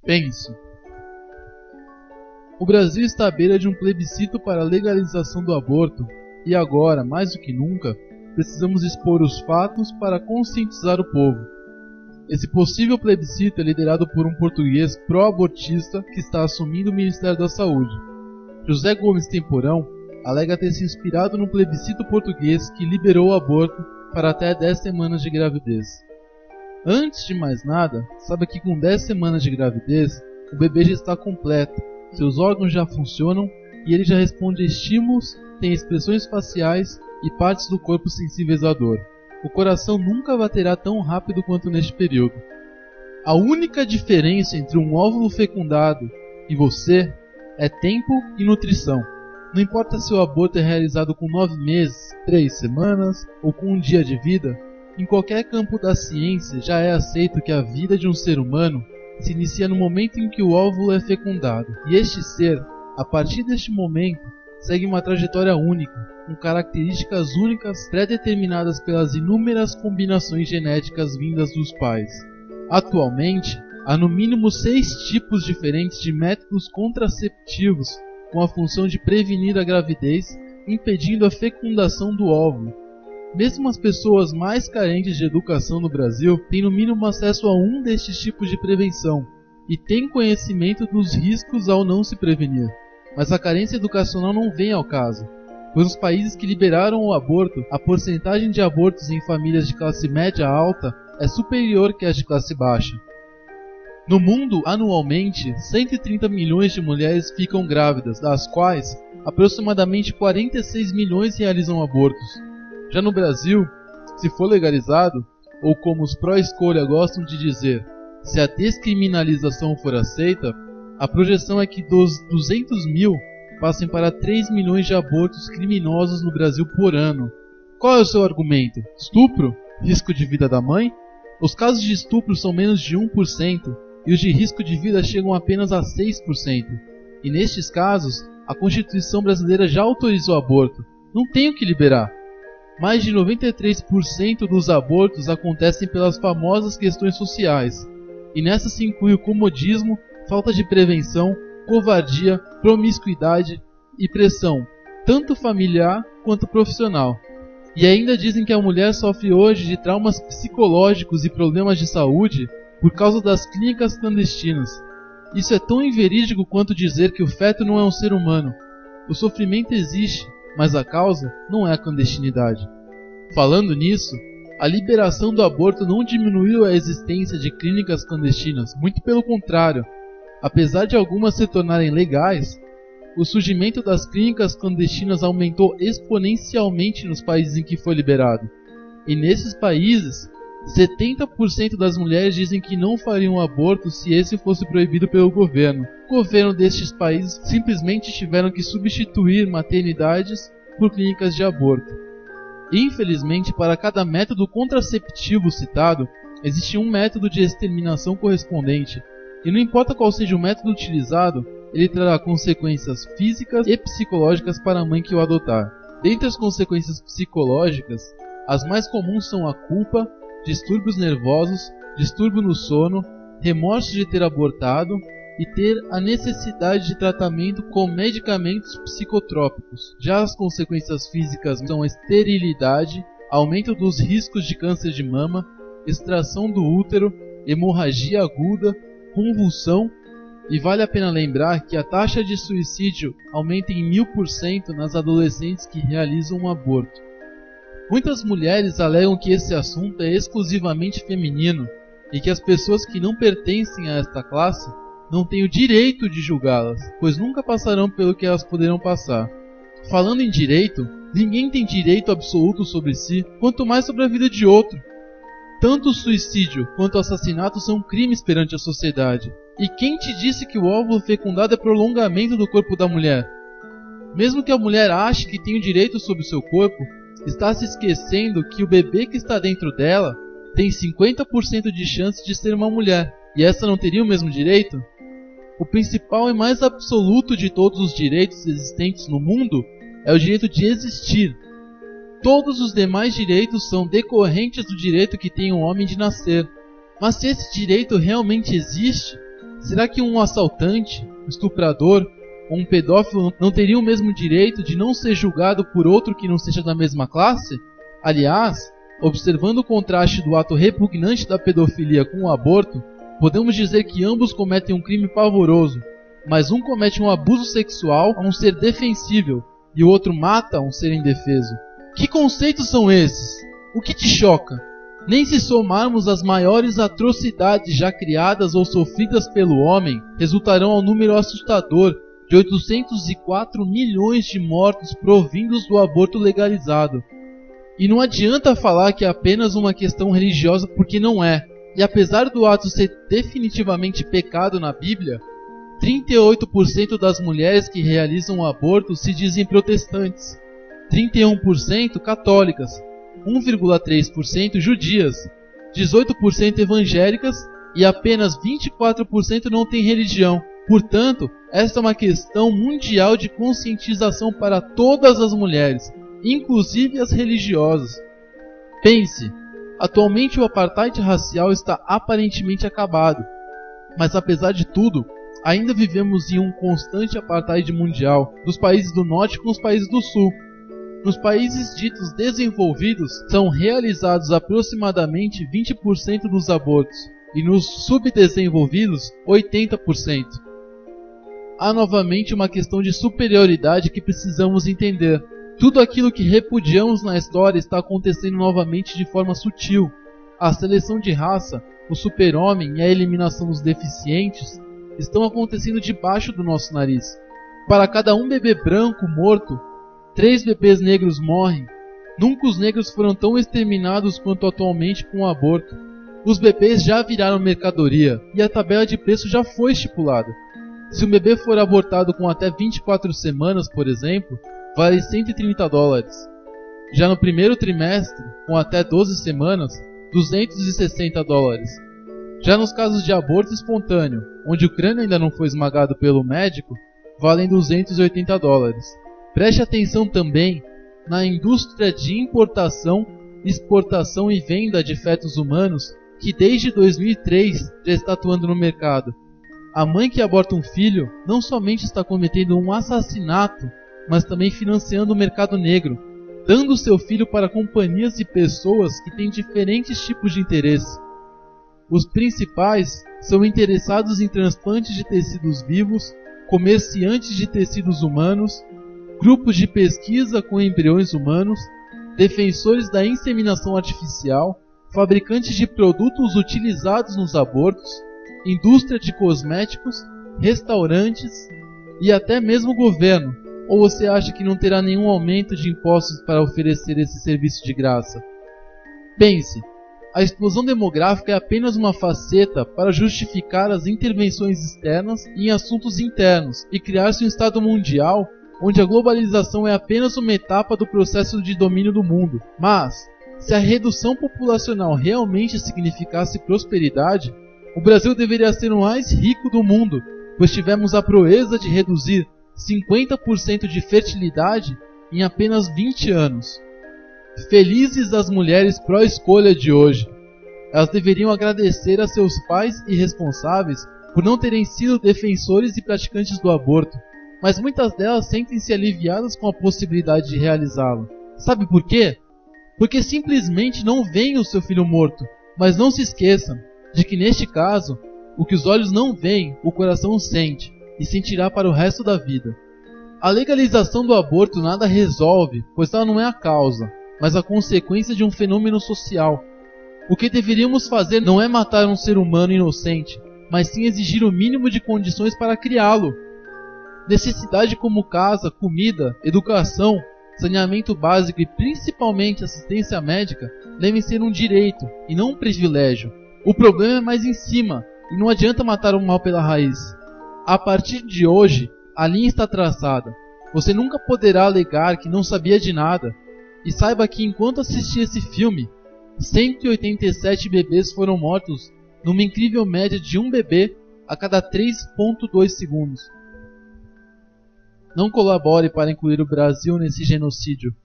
Penso. O Brasil está à beira de um plebiscito para a legalização do aborto e agora, mais do que nunca, precisamos expor os fatos para conscientizar o povo. Esse possível plebiscito é liderado por um português pró-abortista que está assumindo o Ministério da Saúde. José Gomes Temporão alega ter se inspirado no plebiscito português que liberou o aborto para até 10 semanas de gravidez. Antes de mais nada, saiba que com 10 semanas de gravidez, o bebê já está completo, seus órgãos já funcionam e ele já responde a estímulos, tem expressões faciais e partes do corpo sensíveis à dor. O coração nunca baterá tão rápido quanto neste período. A única diferença entre um óvulo fecundado e você é tempo e nutrição. Não importa se o aborto é realizado com 9 meses, 3 semanas ou com um dia de vida, em qualquer campo da ciência já é aceito que a vida de um ser humano se inicia no momento em que o óvulo é fecundado. E este ser, a partir deste momento, segue uma trajetória única, com características únicas pré-determinadas pelas inúmeras combinações genéticas vindas dos pais. Atualmente, há no mínimo 6 tipos diferentes de métodos contraceptivos com a função de prevenir a gravidez, impedindo a fecundação do óvulo. Mesmo as pessoas mais carentes de educação no Brasil têm no mínimo acesso a um destes tipos de prevenção e têm conhecimento dos riscos ao não se prevenir. Mas a carência educacional não vem ao caso, pois nos países que liberaram o aborto, a porcentagem de abortos em famílias de classe média alta é superior que as de classe baixa. No mundo, anualmente, 130 milhões de mulheres ficam grávidas, das quais aproximadamente 46 milhões realizam abortos. Já no Brasil, se for legalizado, ou como os pró-escolha gostam de dizer, se a descriminalização for aceita, a projeção é que dos 200 mil passem para 3 milhões de abortos criminosos no Brasil por ano. Qual é o seu argumento? Estupro? Risco de vida da mãe? Os casos de estupro são menos de 1% e os de risco de vida chegam apenas a 6%. E nestes casos, a Constituição brasileira já autorizou o aborto. Não tem o que liberar. Mais de 93% dos abortos acontecem pelas famosas questões sociais. E nessa se inclui o comodismo, falta de prevenção, covardia, promiscuidade e pressão, tanto familiar quanto profissional. E ainda dizem que a mulher sofre hoje de traumas psicológicos e problemas de saúde por causa das clínicas clandestinas. Isso é tão inverídico quanto dizer que o feto não é um ser humano. O sofrimento existe, mas a causa não é a clandestinidade. Falando nisso, a liberação do aborto não diminuiu a existência de clínicas clandestinas, muito pelo contrário. Apesar de algumas se tornarem legais, o surgimento das clínicas clandestinas aumentou exponencialmente nos países em que foi liberado. E nesses países, 70% das mulheres dizem que não fariam aborto se esse fosse proibido pelo governo. O governo destes países simplesmente tiveram que substituir maternidades por clínicas de aborto. Infelizmente, para cada método contraceptivo citado, existe um método de exterminação correspondente. E não importa qual seja o método utilizado, ele trará consequências físicas e psicológicas para a mãe que o adotar. Dentre as consequências psicológicas, as mais comuns são a culpa, distúrbios nervosos, distúrbio no sono, remorso de ter abortado e ter a necessidade de tratamento com medicamentos psicotrópicos. Já as consequências físicas são a esterilidade, aumento dos riscos de câncer de mama, extração do útero, hemorragia aguda, convulsão, e vale a pena lembrar que a taxa de suicídio aumenta em 1000% nas adolescentes que realizam um aborto. Muitas mulheres alegam que esse assunto é exclusivamente feminino e que as pessoas que não pertencem a esta classe não têm o direito de julgá-las, pois nunca passarão pelo que elas poderão passar. Falando em direito, ninguém tem direito absoluto sobre si, quanto mais sobre a vida de outro. Tanto o suicídio quanto o assassinato são crimes perante a sociedade. E quem te disse que o óvulo fecundado é prolongamento do corpo da mulher? Mesmo que a mulher ache que tem o direito sobre o seu corpo, está se esquecendo que o bebê que está dentro dela tem 50% de chance de ser uma mulher. E essa não teria o mesmo direito? O principal e mais absoluto de todos os direitos existentes no mundo é o direito de existir. Todos os demais direitos são decorrentes do direito que tem o homem de nascer. Mas se esse direito realmente existe, Será que um assaltante, um estuprador ou um pedófilo não teria o mesmo direito de não ser julgado por outro que não seja da mesma classe? Aliás, observando o contraste do ato repugnante da pedofilia com o aborto, podemos dizer que ambos cometem um crime pavoroso, mas um comete um abuso sexual a um ser defensível e o outro mata um ser indefeso. Que conceitos são esses? O que te choca? Nem se somarmos as maiores atrocidades já criadas ou sofridas pelo homem, resultarão ao número assustador de 804 milhões de mortos provindos do aborto legalizado. E não adianta falar que é apenas uma questão religiosa, porque não é. E apesar do ato ser definitivamente pecado na Bíblia, 38% das mulheres que realizam o aborto se dizem protestantes, 31% católicas, 1,3% judias, 18% evangélicas e apenas 24% não têm religião. Portanto, esta é uma questão mundial de conscientização para todas as mulheres, inclusive as religiosas. Pense, atualmente o apartheid racial está aparentemente acabado, mas apesar de tudo, ainda vivemos em um constante apartheid mundial dos países do norte com os países do sul. Nos países ditos desenvolvidos, são realizados aproximadamente 20% dos abortos, e nos subdesenvolvidos, 80%. Há novamente uma questão de superioridade que precisamos entender. Tudo aquilo que repudiamos na história está acontecendo novamente de forma sutil. A seleção de raça, o super-homem e a eliminação dos deficientes estão acontecendo debaixo do nosso nariz. Para cada um bebê branco morto, 3 bebês negros morrem. Nunca os negros foram tão exterminados quanto atualmente com o aborto. Os bebês já viraram mercadoria e a tabela de preço já foi estipulada. Se um bebê for abortado com até 24 semanas, por exemplo, vale $130. Já no primeiro trimestre, com até 12 semanas, $260. Já nos casos de aborto espontâneo, onde o crânio ainda não foi esmagado pelo médico, valem $280. Preste atenção também na indústria de importação, exportação e venda de fetos humanos que desde 2003 já está atuando no mercado. A mãe que aborta um filho não somente está cometendo um assassinato, mas também financiando o mercado negro, dando seu filho para companhias e pessoas que têm diferentes tipos de interesse. Os principais são interessados em transplantes de tecidos vivos, comerciantes de tecidos humanos, grupos de pesquisa com embriões humanos, defensores da inseminação artificial, fabricantes de produtos utilizados nos abortos, indústria de cosméticos, restaurantes e até mesmo o governo. Ou você acha que não terá nenhum aumento de impostos para oferecer esse serviço de graça? Pense, a explosão demográfica é apenas uma faceta para justificar as intervenções externas em assuntos internos e criar-se um Estado mundial onde a globalização é apenas uma etapa do processo de domínio do mundo. Mas, se a redução populacional realmente significasse prosperidade, o Brasil deveria ser o mais rico do mundo, pois tivemos a proeza de reduzir 50% de fertilidade em apenas 20 anos. Felizes as mulheres pró-escolha de hoje. Elas deveriam agradecer a seus pais irresponsáveis por não terem sido defensores e praticantes do aborto, mas muitas delas sentem-se aliviadas com a possibilidade de realizá-lo. Sabe por quê? Porque simplesmente não veem o seu filho morto. Mas não se esqueçam de que neste caso, o que os olhos não veem, o coração sente, e sentirá para o resto da vida. A legalização do aborto nada resolve, pois ela não é a causa, mas a consequência de um fenômeno social. O que deveríamos fazer não é matar um ser humano inocente, mas sim exigir o mínimo de condições para criá-lo. Necessidade como casa, comida, educação, saneamento básico e principalmente assistência médica devem ser um direito e não um privilégio. O problema é mais em cima, e não adianta matar o mal pela raiz. A partir de hoje, a linha está traçada. Você nunca poderá alegar que não sabia de nada. E saiba que enquanto assistia esse filme, 187 bebês foram mortos, numa incrível média de um bebê a cada 3,2 segundos. Não colabore para incluir o Brasil nesse genocídio.